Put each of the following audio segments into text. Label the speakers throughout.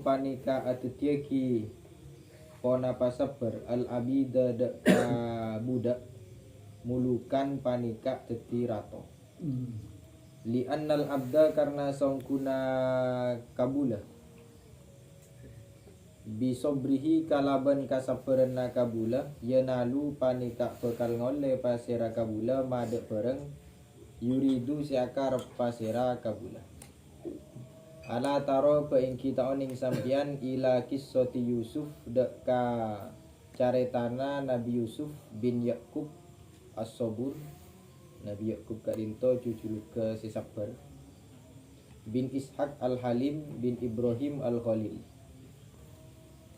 Speaker 1: panika atutiaki pona pasaper al abida budak mulukan panika teti rato li annal abda karena songkuna kabula bisobrihi kalaban kasaperenna kabula yenalu panika bekal ngole pasera kabula made bareng yuridu siakar pasera kabula. Ala taro paing kita oning sampian ila kisoti Yusuf deka caretana Nabi Yusuf bin Yakub as-Sabur. Nabi Yakub kadinto cucu ke si sabar bin Ishaq al-Halim bin Ibrahim al-Khalil.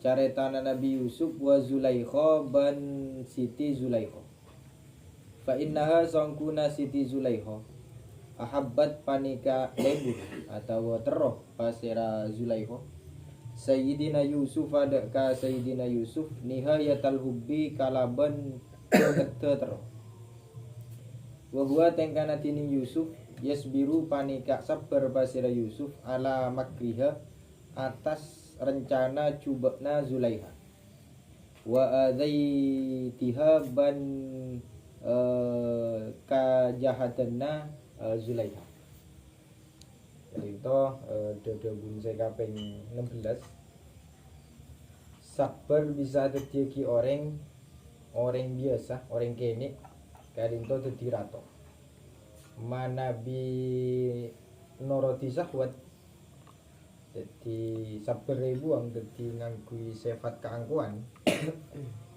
Speaker 1: Caretana Nabi Yusuf wa Zulaikha ban Siti Zulaikha. Fa innaha sangkuna Siti Zulaikha ahabbat panika lebur atau teroh pasera Zulaikha Sayyidina Yusuf adaka Sayyidina Yusuf nihayatal hubbi kalaban kete teroh wa huwa tengkana tini Yusuf yasbiru panika sabar pasera Yusuf ala makriha atas rencana cubakna Zulaikha wa adaitiha ban kajahatanna Zulaikha. Jadi itu dodo bunsai kaping 16. Sabar bisa terjadi orang biasa, orang kene kali itu dadi rato. Manabi noroti sahwat. Jadi sabar buang dadi nganggo sifat keangkuhan.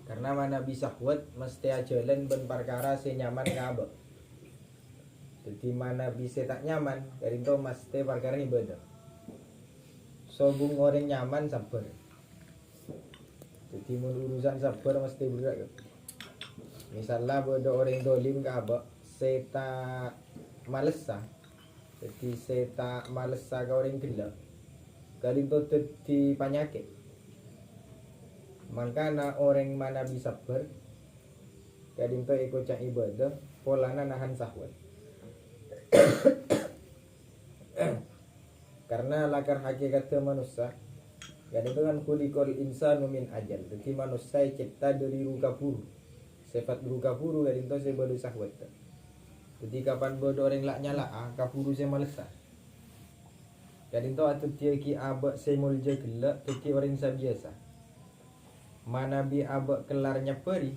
Speaker 1: Karena manabi sahwat mesti ajalan ben perkara sing nyaman kabeh. Jadi mana bisa tak nyaman dari itu mesti perkara ibadah. Sobung orang nyaman sabar. Jadi urusan sabar mesti berat. Misalnya bodoh orang dolim ke abak, seta malesa. Jadi seta malesa ke orang gila. Kali itu jadi penyakit. Makanya orang mana bisa sabar. Kali itu ikut cak ibadah, polana nahan sahwat. Karena lakar hakikatnya manusia kan itu kan kulikul insanu min ajal. Jadi manusia cipta dari ruka buru. Sifat ruka buru kan itu saya baru sahwat. Jadi kapan bodoh orang lak nyala kaburu saya malesa. Kan itu atau dia ki abak saya mulja gelak jadi orang saya biasa. Mana bi abak kelarnya peri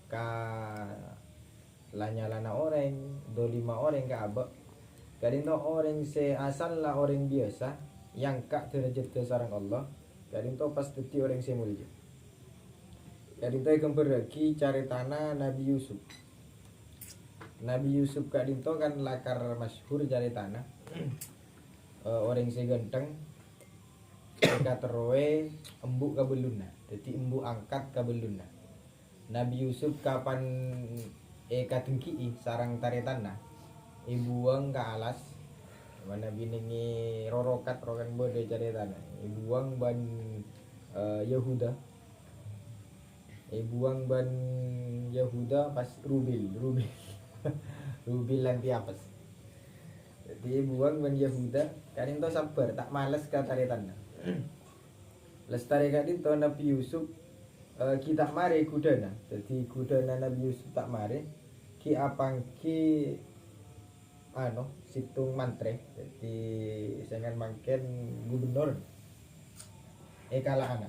Speaker 1: ka lana orang, 25 orang ke abak. Kadang orang se asal lah orang biasa yang kak derajat ke sarang Allah. Kadang pas teti orang se mulia. Kadang akan beragi cari tanah Nabi Yusuf. Nabi Yusuf kadang kan lakar masyhur cari tanah. Orang se ganteng mereka teroe embuk kabeluna. Jadi embuk angkat kabeluna. Nabi Yusuf kapan kadengki sarang tari tanah ibuang ke alas mana biningi rorokat rokan bode cari tanah ibuang ban Yahuda ibuang ban Yahuda pas rubil rubil lanti apes jadi ibuang ban Yahuda kan itu sabar tak males ke tari tanah lestari kan itu Nabi Yusuf kita mari kudana jadi kudana Nabi Yusuf tak mari ki apang ki situng mantre jadi dengan mangken gubernur ekala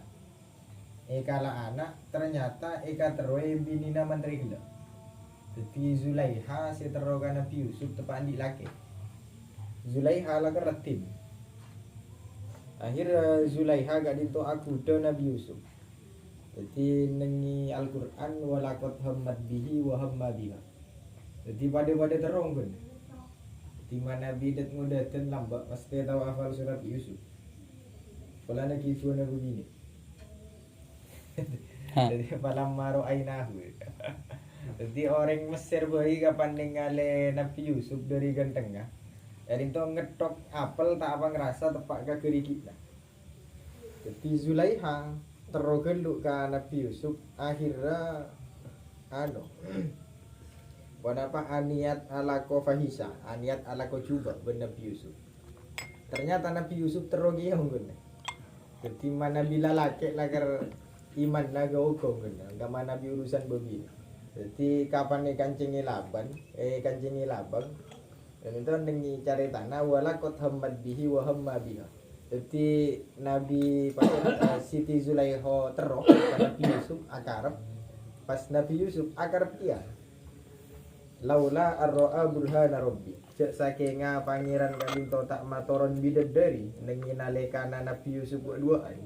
Speaker 1: anak ternyata eka teroe binina menteri gila jadi Zulaikha si teroga Nabi Yusuf tepak andik laki Zulaikha lah keretin akhir Zulaikha gak dinto aku do Nabi Yusuf jadi nengi Al-Quran walakot hamad bihi wa hamma biha. Jadi pada terong pun. Di mana bidat ngudatan lambak mesti tahu hafal surat Yusuf. Kalau nak kifu nak begini. Jadi malam maru ainahu. Jadi orang Mesir bayi kapan ningale Nabi Yusuf dari ganteng ya. Jadi itu ngetok apel tak apa ngerasa tepak ke gerigi. Jadi Zulaikha terogeluk ke Nabi Yusuf akhirnya Kenapa aniat alako fahisa, aniat alako juga ben Nabi Yusuf. Ternyata Nabi Yusuf terogi yang bener. Jadi mana bila laki lagar iman naga hukum kena, gak mana bi urusan bebi. Jadi kapan kancingi laban, kancingi labang, dan itu nengi cari tanah wala kot hamad bihi wa hamma biha. Jadi Nabi pada Siti Zulaiha terok Nabi Yusuf akarep, pas Nabi Yusuf akarep dia. Laula arro'a burhana rabbi. Cek sakinga pangeran kalinto tak matoron bidadari nengi nalekana Nabi Yusuf duaan.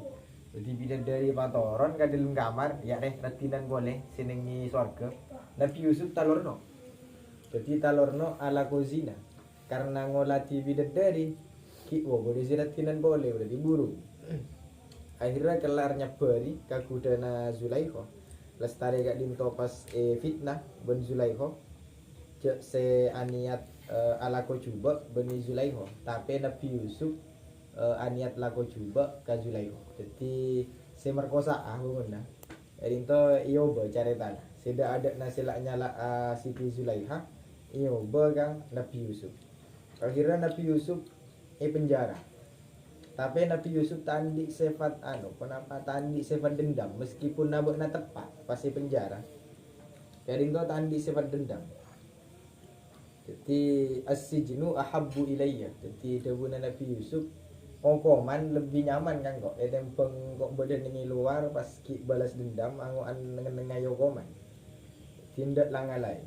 Speaker 1: Jadi bidadari matoron ka dalam kamar, ya deh retinan boleh sinengi surga. Nabi Yusuf talorno. Jadi talorno ala kozina. Karena ngolati bidadari ki boleh retinan boleh berarti buru. Akhirnya kelar nyabari kagudana Zulaiha. Lestari gak dinto pas fitnah ben Zulaiha. Se aniat alako coba bani Zulaiha, tapi Nabi Yusuf aniat lako coba ke Zulaiha. Jadi se merkosa mana. Jadi itu iyo ba caritana. Tidak ada nasila nyala Siti Zulaiha, iyo ba kang Nabi Yusuf. Akhirnya Nabi Yusuf penjara. Tapi Nabi Yusuf tandi sifat kenapa tandi sifat dendam meskipun nabokna tepat pasti penjara. Jadi itu tandi sifat dendam. Jadi as-sijnu ahabbu ilayya. Jadi dawuhna Nabi Yusuf kongkoman lebih nyaman kan kok. Tembeng kok badan ini luar pas ki balas dendam angoan nengayo koman. Tindak langalai.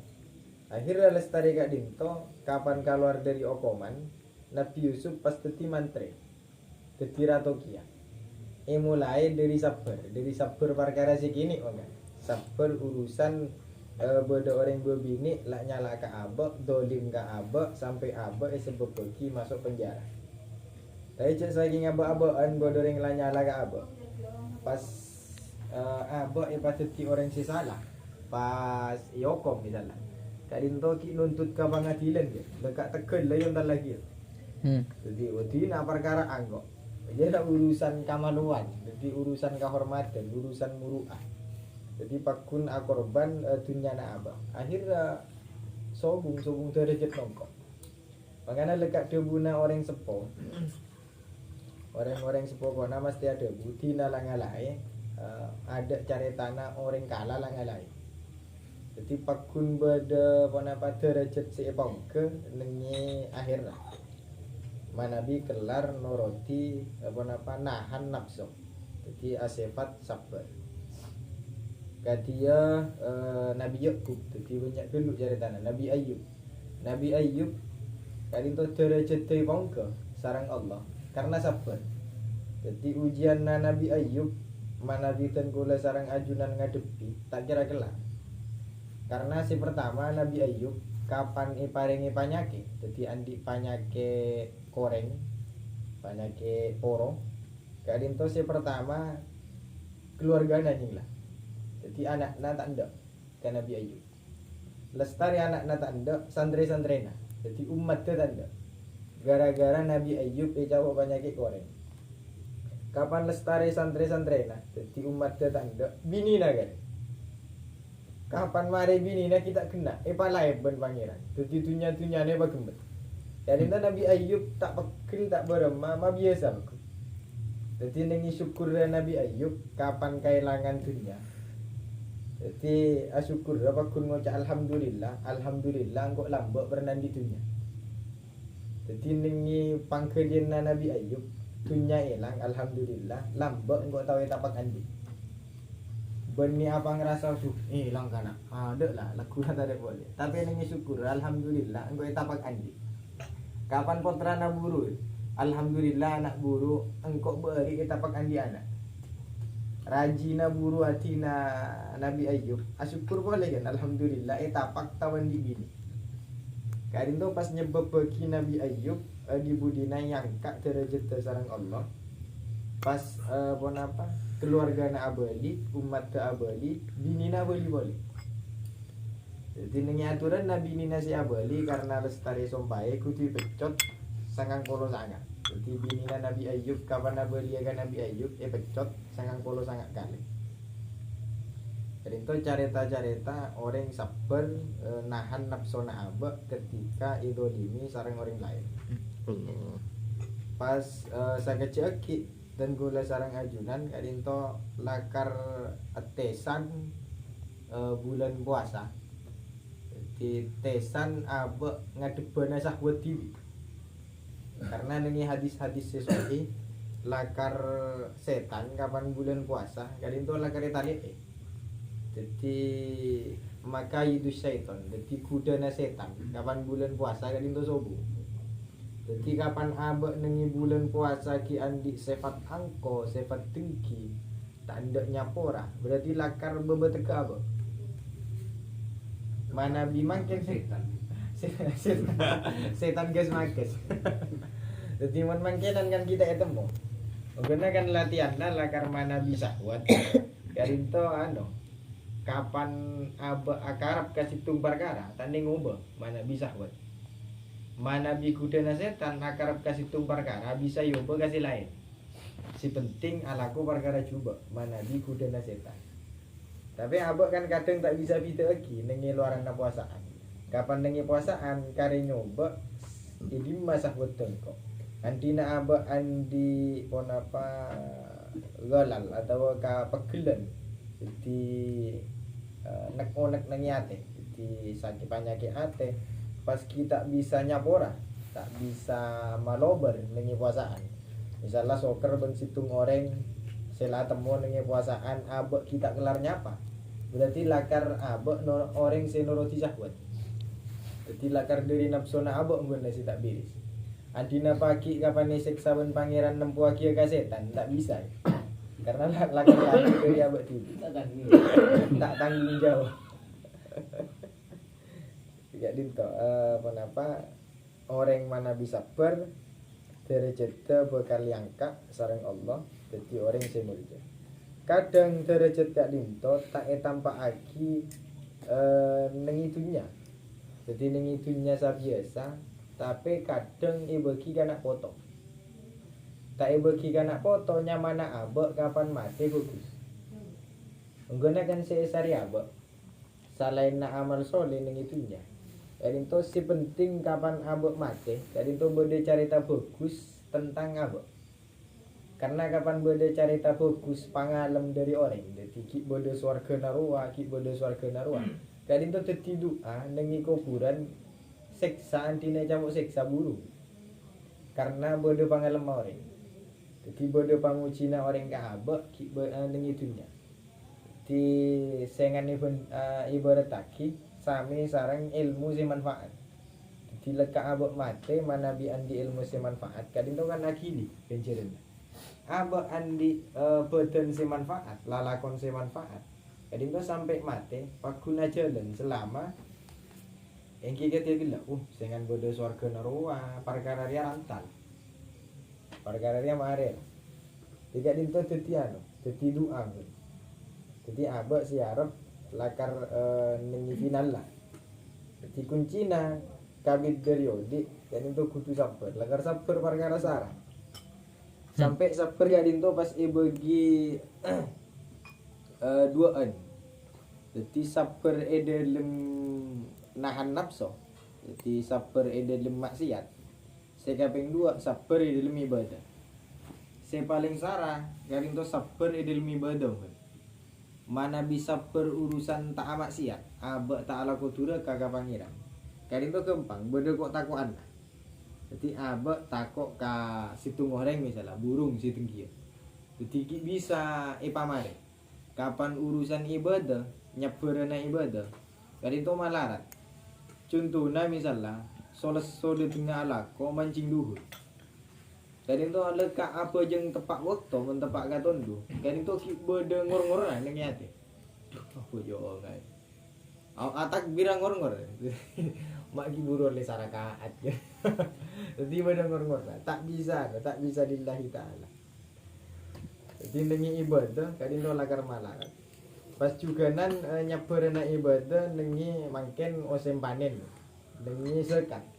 Speaker 1: Akhirnya lestari gak dinto kapan keluar dari okoman Nabi Yusuf pas teti mantre. Teti ratokia. Mulai dari sabar perkara segini kan. Sabar urusan beda orang berbini lah nyala ke abak, dolim ke abak, sampai abak sebab pergi masuk penjara. Tapi cek saking abak-abakan beda orang lah nyala ke abak. Pas abak pateti orang si salah. Pas yokom misalnya. Kadinto ki nuntut ke pengadilan dia. Dekat tekel lah yang tak lagi. Jadi waktu ini perkara anggok. Jadi ada urusan kamaluan, jadi urusan kehormatan, urusan muruah. Jadi pakun akorban dunia na abah. Akhirnya sobung derajat nongkok. Makanya lekat debuna orang sepo. Orang-orang sepo kona mesti ada budi nalangalai. Ada cari tanah orang kalah langalai. Jadi pakun beda pada derajat seepong ke nengi akhirnya. Manabi kelar noroti nahan nafsu. Jadi asifat sabar. Kadia Nabi Yakub, jadi banyak dulu ceritanya Nabi Ayub kali itu derajat bangga sarang Allah karena sabar. Jadi ujian Nabi Ayub mana ditan kula sarang ajunan ngadepi tak kira kelar. Karena si pertama Nabi Ayub kapan paringi panyake, jadi andi panyake koreng, panyake poro. Kali itu si pertama keluarga nanying lah. Jadi anak-anak tak ada ke Nabi Ayub. Lestari anak-anak tak ada santri-santrena. Jadi umat tu tak ada. Gara-gara Nabi Ayub jawab banyak goreng. Kapan lestari santri-santrena? Jadi umat tu tak ada. Bini na kan. Kapan mari bini na kita kena. Palai ben pangeran. Jadi dunia-dunia ni bagembet. Jadi Nabi Ayub tak pekil tak beremah biasa. Jadi nengi syukur Nabi Ayub kapan kehilangan dunia. Jadi syukur apa kun ngucap alhamdulillah engkau lambak pernah di dunia. Jadi nengi pangkelian Nabi Ayub dunia hilang alhamdulillah lambak engkau tahu tapak andi. Beni apa ngerasa hilang kana ada lah laku tak ada boleh. Tapi nengi syukur alhamdulillah engkau tapak andi. Kapan potra na buru alhamdulillah anak buru engkau beri tapak andi anak. Rajina buru atina Nabi Ayub asyukur boleh kan alhamdulillah tapak tawan di bini. Kadin tu pas nyebab bagi Nabi Ayub di budina yang kak derajat sarang Allah. Pas apa keluarga na abali umat ta abali bini na abali boleh. Jadi nengi aturan Nabi nina si abali karena lestari sompai kudu pecot sangang polo sangat. Jadi binina Nabi Ayub kapan Nabi Nabi Ayub pecot sangang polo sangat kali. Jadi itu carita-carita orang sabar nahan nafsu abak ketika idolimi sarang orang lain. Pas saya kecil dan kula sarang ajunan kadinto lakar tesan bulan puasa. Di tesan abe ngadebana sahwat dhewe. Karena nengi hadis-hadis sahih lakar setan kapan bulan puasa kadinto lakar talike. Jadi maka itu syaitan. Jadi kudana setan kapan bulan puasa kadinto sobo. Jadi kapan abek nengi bulan puasa ki andi sifat angko, sifat tinggi, tak ndak nyapora. Berarti lakar bebeteka apa? Mana bimangkin setan. Setan guys makes. Jadi mun mangkenan kan kita etemu. Karena kan latihan lakar mana bisa buat. Karinto kapan abek akarap kasih tumpar kara, tanding ubah mana bisa buat. Mana bikudana setan akarap kasih tumpar kara bisa yoba kasih lain. Si penting alaku perkara coba mana bikudana setan. Tapi abek kan kadang tak bisa pita lagi nengi luaran puasaan. Kapan nengi puasaan kare nyoba jadi masak betul kok. Antina abek andi pon apa galal atau ka pegelan. Jadi nek-nek nengi ate. Jadi sakit penyakit ate. Pas kita bisa nyapora, tak bisa malober nengi puasaan. Misalnya soker ben situng oreng sela temu nengi puasaan abek kita kelar nyapa. Berarti lakar abek oreng senuruti syahwat. Jadi lakar dari nafsuna abek ngene si tak biris. Adina pagi kapan isik saben pangeran nempu aki ka setan tak bisa. Karena lakar dari abek itu tak tanggung jawab. Ya dinto kenapa orang mana bisa derajatnya bakal diangkat sareng Allah jadi orang semulja. Kadang derajat kak dinto tak tampak lagi nengitunya. Jadi nengitunya biasa tapi kadang bagi kanak foto. Tak bagi kanak fotonya mana abek kapan mati fokus. Menggunakan sehari abek. Selain nak amal soleh nengitunya. Jadi itu si penting kapan abek mati. Jadi itu bode cerita bagus tentang abek. Karena kapan bode cerita bagus pangalam dari orang. Jadi ki bode swarga narua, ki bode swarga narua. Jadi itu tertidu nengi kuburan seksaan tina camuk seksa burung. Karena bode pangalam orang. Jadi bode pangucina orang ke abek ki nengi dunia. Di sengan ibarat taki sami sarang ilmu si manfaat. Jadi leka abek mate mana bi andi ilmu si manfaat. Kadang tu kan akili pencerin. Abek andi badan si manfaat, lalakon si manfaat. Kadang tu sampai mate paguna jalan selama yang kita dia gila. Sengan bodoh swarga narua, perkara dia rantal. Perkara dia marel. Tiga dinto tetiano, teti doa. Jadi abek si Arab lakar nengi final lah. Jadi kuncina kabit periodik dan itu kudu sabar. Lakar sabar perkara sarang. Sampai sabar ya dinto pas bagi duaan. Jadi sabar dalam nahan nafsu. Jadi sabar dalam maksiat. Sekaping dua sabar dalam ibadah. Saya paling sarah ya dinto sabar dalam ibadah. Mana bisa berurusan tak maksiat abek tak ala kutura kagak pangeran kali itu gampang beda kok takokan. Jadi abek takok ka situng goreng misalnya burung situng kia. Jadi bisa pamare kapan urusan ibadah nyeberana ibadah kali itu malarat. Contohnya misalnya sole tengah ala kok mancing duhur. Kali itu leka apa jeng tepak waktu men tepak katondo. Kali itu beda ngor-ngor nang ati. Apa yo guys. Atak birang ngor-ngor. Mak ki buron le sarakaat. Jadi beda ngor-ngor. Tak bisa lillahi taala. Jadi nengi ibadah kali itu lakar malarat. Pas juga nan nyeberana ibadah nengi mangken osem panen. Nengi sekat.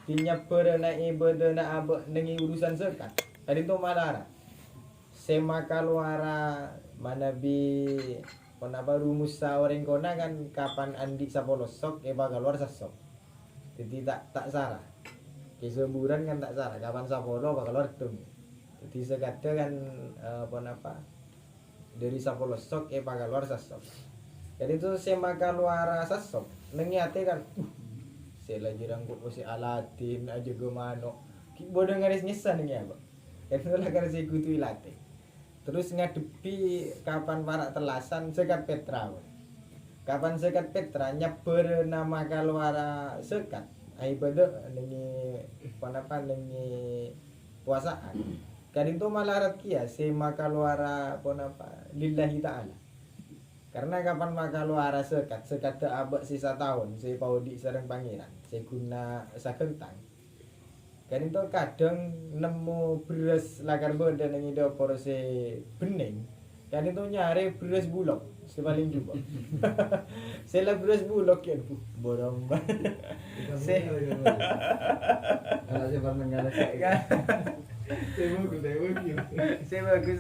Speaker 1: Dinyaberana ibadah na abek nengi urusan sekat. Tadi tu malara. Sema kaluara manabi kenapa rumus orang kona kan kapan andi sapolosok bakal keluar sesok. Jadi tak salah. Kesemburan kan tak salah. Kapan sapolo bakal keluar ketemu. Jadi sekadang kan apa dari sapolo sok pakai luar sasok. Jadi itu semaka luar sasok nengiate kan saya lagi rangkut si Aladin aja gue mano bodoh ngaris nyesan nih apa itu lah karena si kutu ilate terus ngadepi kapan parak telasan sekat Petra kapan sekat Petra nyeber nama kaluara sekat ai beda nengi panapa nengi puasaan kadin tu malah rakia si makaluara panapa lillahi ta'ala karena kapan makaluara sekat abak sisa tahun si paudi sareng pangeran si guna sakentang kan itu kadang nemu beras lagar beda nengi dapur si bening kan itu nyari beras bulog si paling juga sela beras bulog ya bu borong saya pernah ngalah saya bagus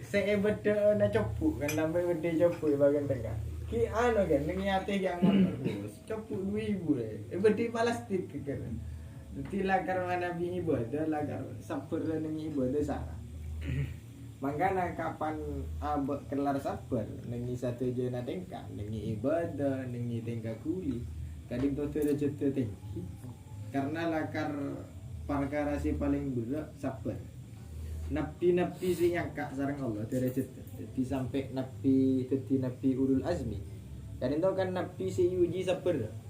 Speaker 1: saya beda na copu kan lambe beda copu bagian tengah ki anu kan niate yang motor copu 2000 beda plastik kan dadi lagar nabi ibadah lagar sabar ning ibadah sarah mangkana kapan abek kelar sabar ning satu jana tengka ning ibadah ning tengka kuli kadang to derajat tinggi karena lakar perkara si paling berat sabar nabi si nyangka sareng Allah derajat jadi sampai nabi ulul azmi dan itu kan nabi si uji sabar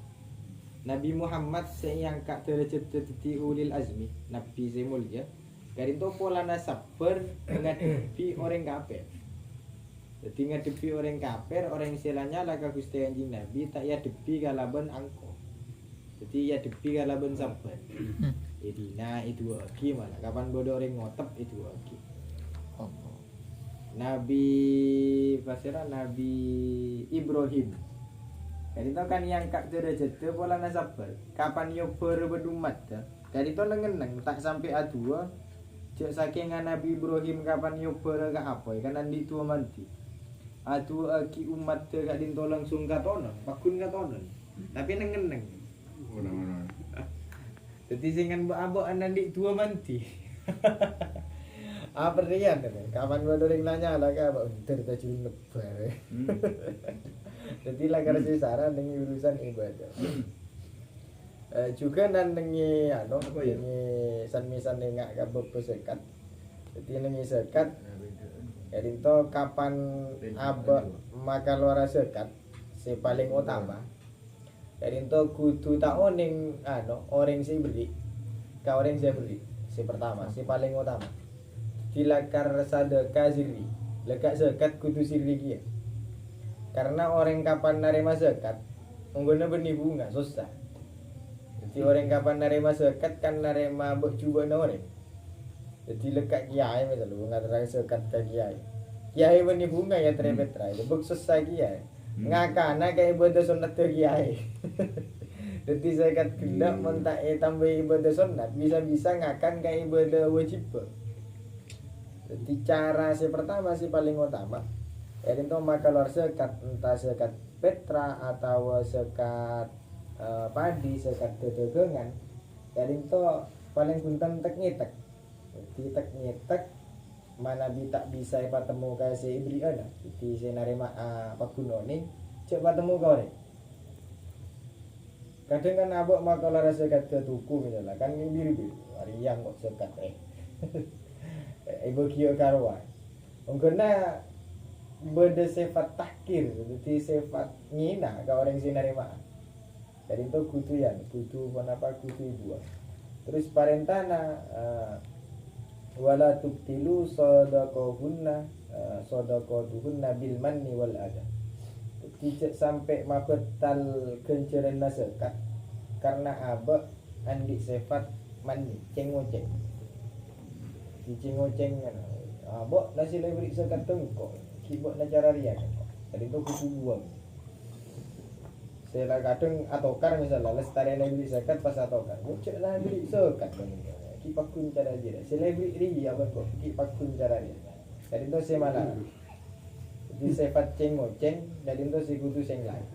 Speaker 1: Nabi Muhammad si nyangka derajat jadi ulul azmi nabi si mulia dan itu pola sabar ngadepi orang kafir jadi ngadepi orang kafir orang silanya laka Gusti Kanjeng Nabi tak ya depi kalaban angko jadi ya depi kalaban sabar jadi nah itu lagi mana kapan bodoh orang ngotep itu lagi Nabi pasira Nabi Ibrahim jadi itu kan yang kak derajat pola sabar kapan yo berbedumat jadi itu nengeneng tak sampai A2 cek saking Nabi Ibrahim kapan yo ber ka apa kan andi tua manti A2 aki umat gak dinto langsung katonon pakun katonon tapi nengeneng jadi singan mbak andi tua manti apa rian kapan bodoh ring nanya lah ka bentar ta cuy lebar jadi lagar si saran dengan urusan ibadah juga nanti ano ini san-misan nengak kabeh sekat jadi nengi sekat jadi to kapan abak maka luar sekat si paling utama jadi to kudu tahu ning ano orang si beri ka orang si beri si pertama si paling utama dilakar sadaka sirri lekak sekat kudu sirri kia karena orang kapan narima sekat unggulnya benih bunga susah jadi orang kapan narima sekat kan narima buk cuba orang jadi lekat kiai misalnya bunga terang sekat ke kiai benih bunga ya terepetra itu buk susah kiai ngakana kayak ibadah sunat ke kiai jadi sekat gendak mentak tambah ibadah sunat bisa-bisa ngakan kayak ibadah wajib jadi cara si pertama si paling utama jadi itu maka luar sekat entah sekat petra atau sekat padi sekat dagangan jadi itu paling punten tek nyetek jadi tek nyetek mana tak bisa patemu ka si ibri ana jadi si narima pagunone cek patemu ka ore kadang kan abok maka luar sekat ke tuku misalnya kan biru-biru yang kok sekat ibu kio karwa ungkena beda sifat tahkir jadi sifat ngina ka orang sinarima jadi itu kudu ya kudu kenapa kudu ibu terus parentana wala tubtilu sadaqahunna sadaqatuhunna bil manni wal adha tidak sampai makotal kenceran sekat karena abak andi sifat mani ceng-ceng cing-cing kan abak nasi lebih sekat tengkok kibok na cara rian jadi itu kudu buang saya kadang atokar misalnya lestari lebih sekat pas atokar muncul lah beli sekat kipakun cara dia selebriti ri apa kok kipakun cara dia jadi itu saya malah di sifat ceng-ceng jadi itu si kudu sing lain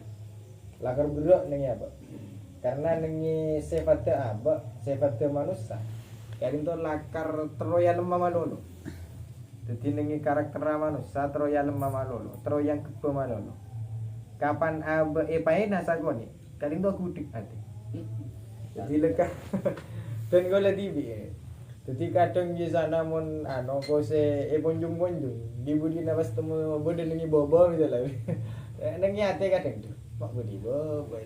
Speaker 1: lagar berak nengi apa karena nengi sifat apa sifat manusia Kadin to lakar Troya lemah malolo. Dadi nengi karakter manusia Troya lemah malolo, Troya kebo malolo. Kapan abe paena sagone, kadin to kudik ate. Jadi lekah dan golek tibi. Jadi kadang biasa namun kose ponjung-ponjung di budi nawas temu bodel nengi bobo misalnya. Nengi ate kadang tuh. Mak budi bobo.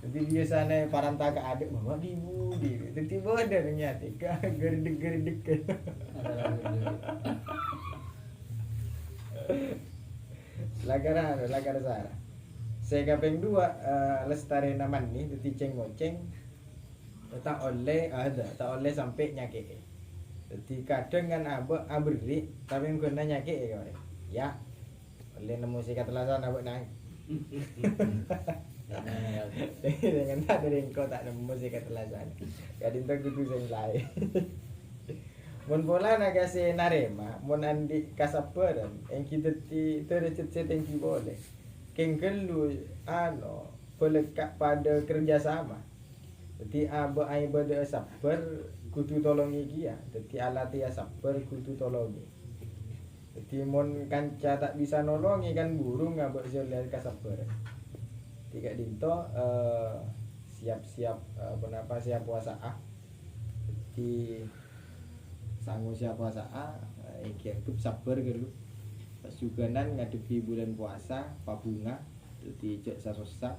Speaker 1: Jadi biasane parantaka adik mama di budi. Jadi bodel nengi ate gerdek-gerdek. Lagar Sarah. Saya kaping 2 lestari naman nih jadi ceng-ngoceng tak oleh sampai nyakit. Jadi kadang kan abri tapi guna nyakit ya oleh nemu sikat lasan abek nang. Dengan tak dari engkau tak nemu sikat lasan. Kadin tak gitu sing lain. Mun bola nagase narema, mun andi kasaperan, yang kita terecet setengki boleh. Kengkelu pelekat pada kerjasama. Jadi ai bade sabar kudu tolongi dia. Jadi alati sabar kudu tolongi. Jadi mun kanca tak bisa nolongi kan burung ngabek lihat kasabar. Tiga dinto siap-siap siap puasa Jadi sanggup siap puasa iki sabar gitu. Pas juganan ngadepi bulan puasa pabunga jadi cek sasosa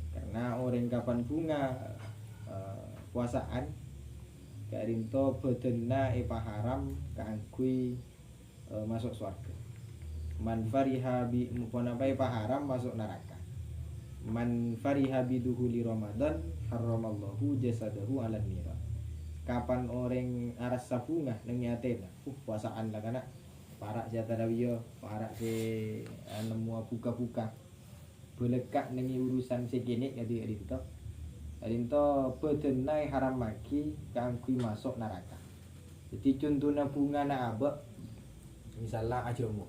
Speaker 1: karena orang kapan bunga puasaan karinto bedena haram kaangkui masuk surga. Man fariha bi haram masuk neraka. Man fariha biduhuli Ramadan haramallahu jasadahu ala nira. Kapan orang aras sabunga nengi atena puasaan lah kana parak si tarawiyo parak si nemu buka-buka belekak nengi urusan segene jadi itu arinto bedenai haram maki kangkui masuk neraka. Jadi contohnya bunga na abek misalnya ajamu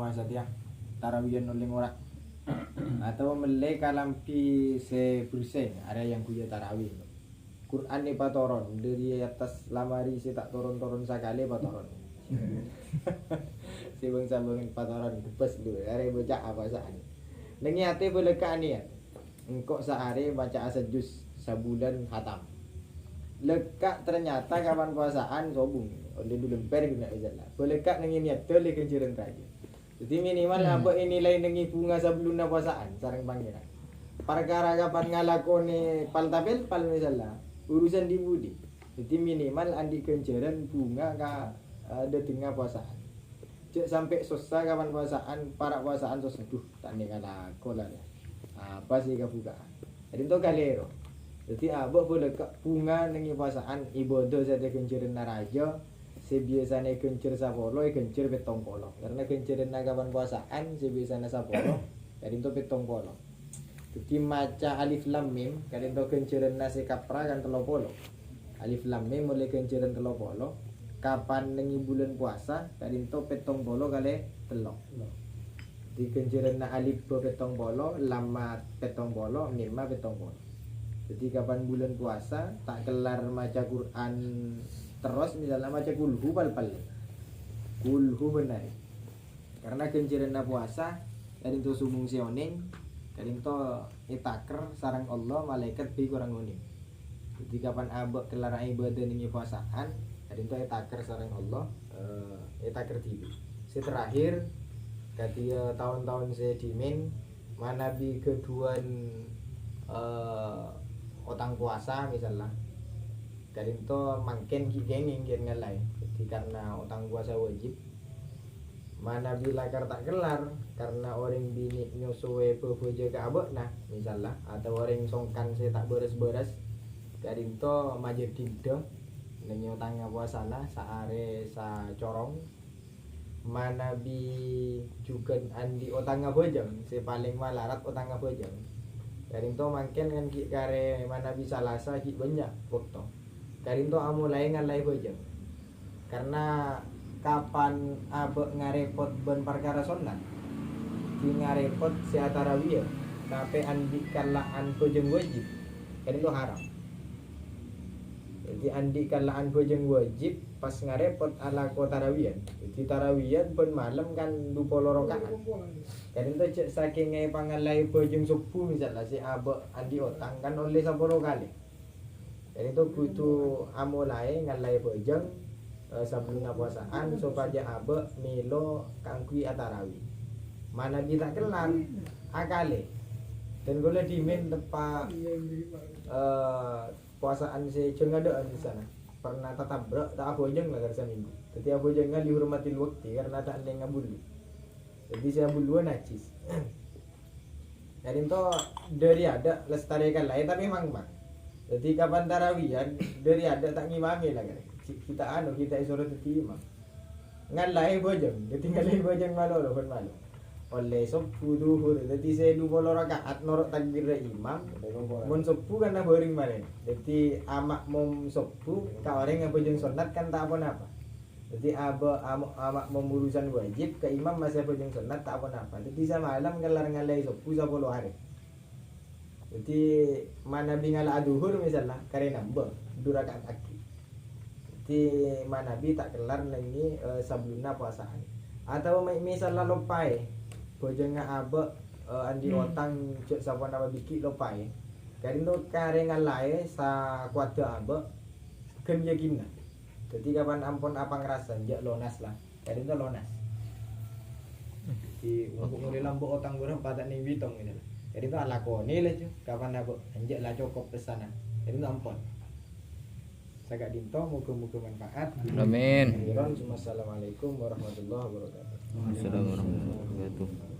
Speaker 1: saja tarawiyan oleh orang atau melek kalampi se bersih ada yang punya tarawih Quran ni patoron dari atas lamari si tak turun-turun sekali patoron. Si bang patoron bebas dulu are baca apa saan. Nengi ate beleka niat. Engkau sehari baca asajus sebulan khatam. Lekak ternyata kapan puasaan sobung. Oleh dulu lemper guna jalan. Beleka nengi niat tele kenciran raja. Jadi minimal apa ini lain nengi bunga sebelum puasaan sareng pangeran. Perkara kapan ngalakone paltabel pal misalnya urusan di budi. Jadi minimal andi kenceran bunga ka ada tengah puasaan. Cek sampai selesai kapan puasaan, para puasaan selesai duh tak ningala kola ya. Apa sih kebukaan. Jadi itu kalero. Jadi abok boleh ke bunga nengi puasaan ibadah saya kenceran naraja. Sebiasanya kencer sapolo, kencer betong polo. Karena kenceran kapan puasaan sebiasanya sapolo. Jadi itu betong polo. Jadi maca alif lam mim kadang to kenceran nasi kapra kan 30. Alif lam mim mulai kenceran 30. Kapan nengi bulan puasa kadang to 70 kali 3. Di kenceran alif 70, lam 70, mim 70. Jadi kapan bulan puasa tak kelar maca Quran terus misalnya maca kulhu pal-pal. Kulhu benar. Karena kenceran puasa kadang to sumung sioning kadang to itaker sarang Allah malaikat bi kurang unik. Jadi kapan abek kelar ibadah ning puasaan kadang to itaker sarang Allah itaker tibi. Si terakhir kadia tahun-tahun saya dimin manabi keduan otang puasa misalnya. Kadang to mangken kigenging ngalai. Jadi karena otang puasa wajib mana bila tak kelar karena orang bini nyosowe bebeja ke abek nah misalnya atau orang songkan saya tak beres-beres kadin to majir dinto nenyo tangga puasana saare sa corong mana bi juga andi otanga bojang saya paling malarat otanga bojang kadin to mangken kan ki kare mana bisa lasa ki banyak waktu kadin to amulai ngalai bojang karena kapan abek ngarepot ben perkara sunat di ngarepot si atarawiyah tapi andi kalaan bojeng wajib kan itu haram Jadi andi kalaan bojeng wajib pas ngarepot ala ko tarawiyan. Jadi tarawiyan pun malam kan 20 rakaat. Kan itu cek saking ngai pangalai bojeng subuh misalnya si abek andi otang kan oleh 10 kali. Jadi itu butuh amulai ngalai bojeng sebelum puasaan supaya abek milo kangkui atarawi. Mana bisa kelar akale. Dan gue dimin tepat puasaan si John ngadaan di sana pernah tatabrak tak abojeng lah kerja minggu. Jadi abojeng kan dihormati waktu karena tak ada ngabulu. Jadi saya buluan najis. Jadi itu dari ada lestarikan lain tapi memang bang. Jadi kapan tarawihan dari ada tak ngimami lah kan. Kita isuruh teti imam. Ngalai bojeng, jadi ngalai bojeng malu loh kan malu. Oleh sopu duhur, jadi saya 20 rakaat norok takbir imam. Mun sopu kan dah boring malen. Jadi amak mom sopu, ka orang yang bojeng sunat kan tak apa-apa. Jadi amak mom urusan wajib ke imam masih bojeng sunat tak apa-apa. Jadi saya malam kelar ngalai sopu 10 hari. Jadi mana bingala aduhur misalnya karena nambah 2 rakaat aki. Jadi mana bi tak kelar lagi sebelumnya puasaan. Atau misalnya lopai bojeng abek andi otang cek sapa nama biki lopai. Kadin to kare ngalai sa kuada abek gen yakin. Jadi kapan ampun apa ngerasa njak lonas lah. Kadin to lonas. Di untuk mulai lambo otang gurang padak ning bitong ini. Kadin to lakone lah cuy. Kapan abek njak lah cukup pesana. Kadin to ampun. Sagak dinto muga-muga manfaat.
Speaker 2: Amin.
Speaker 1: Assalamualaikum warahmatullahi wabarakatuh.
Speaker 2: Assalamualaikum warahmatullahi wabarakatuh.